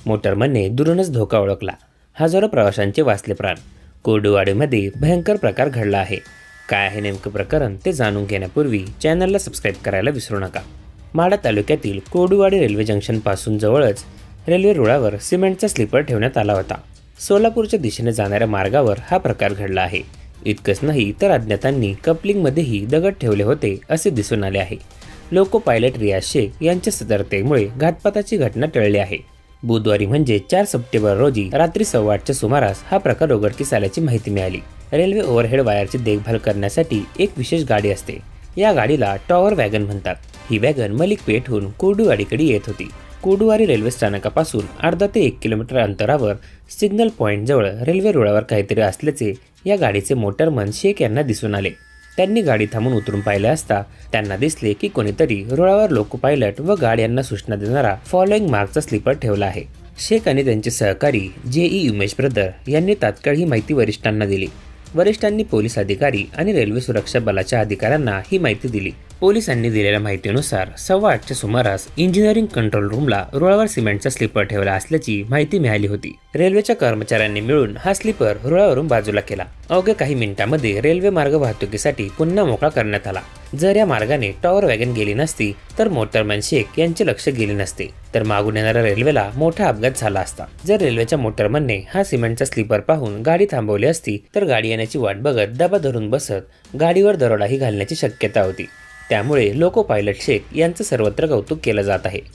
मोटरमनने दुरूनच धोका ओळखला. हजारो प्रवाशांचे वाचले प्राण. कोर्डुवाडीमध्ये भयंकर प्रकार घडला आहे. काय आहे नेमकं प्रकरण ते जाणून घेण्यापूर्वी चॅनलला सबस्क्राईब करायला विसरू नका. माढा तालुक्यातील कोर्डुवाडी रेल्वे जंक्शनपासून जवळच रेल्वे रुळावर सिमेंटचा स्लीपर ठेवण्यात आला होता. सोलापूरच्या दिशेने जाणाऱ्या मार्गावर हा प्रकार घडला आहे. इतकंच नाही तर अज्ञातांनी कपलिंगमध्येही दगड ठेवले होते असे दिसून आले आहे. लोको पायलट रियाज शेख यांच्या सतर्कतेमुळे घातपाताची घटना टळली आहे. बुधवारी म्हणजे 4 सप्टेंबर रोजी रात्री 8:15च्या सुमारास हा प्रकार उघडकीस आल्याची माहिती मिळाली. रेल्वे ओव्हरहेड वायरची देखभाल करण्यासाठी एक विशेष गाडी असते. या गाडीला टॉवर वॅगन म्हणतात. ही वॅगन मलिकपेठहून कोर्डुवाडीकडे येत होती. कोर्डुवाडी रेल्वे स्थानकापासून अर्धा ते 1 किलोमीटर अंतरावर सिग्नल पॉइंट जवळ रेल्वे रुळावर काहीतरी असल्याचे या गाडीचे मोटरमन शेख यांना दिसून आले. त्यांनी गाडी थांबून उतरून पाहिले असता त्यांना दिसले की कोणीतरी रुळावर लोको पायलट व गार्ड यांना सूचना देणारा फॉलोइंग मार्कचा स्लीपर ठेवला आहे. शेख आणि त्यांचे सहकारी जेई उमेश ब्रदर यांनी तात्काळ ही माहिती वरिष्ठांना दिली. वरिष्ठांनी पोलीस अधिकारी आणि रेल्वे सुरक्षा बलाच्या अधिकाऱ्यांना ही माहिती दिली. पोलिसांनी दिलेल्या माहितीनुसार 8:15च्या सुमारास इंजिनिअरिंग कंट्रोल रूमला रुळावर सिमेंटचा स्लीपर ठेवला असल्याची माहिती मिळाली होती. रेल्वेच्या कर्मचाऱ्यांनी मिळून हा स्लीपर रुळावरून बाजूला केला. अवघ्या काही मिनिटांमध्ये रेल्वे मार्ग वाहतुकीसाठी पुन्हा मोकळा करण्यात आला. जर या मार्गाने टॉवर वॅगन गेली नसती तर मोटरमॅन शेख यांचे लक्ष गेले नसते, तर मागून येणाऱ्या रेल्वेला मोठा अपघात झाला असता. जर रेल्वेच्या मोटरमनने हा सिमेंटचा स्लीपर पाहून गाडी थांबवली असती तर गाडी येण्याची वाट बघत डबा धरून बसत गाडीवर दरोडाही घालण्याची शक्यता होती. त्यामुळे लोको पायलट शेख यांचं सर्वत्र कौतुक केलं जात आहे.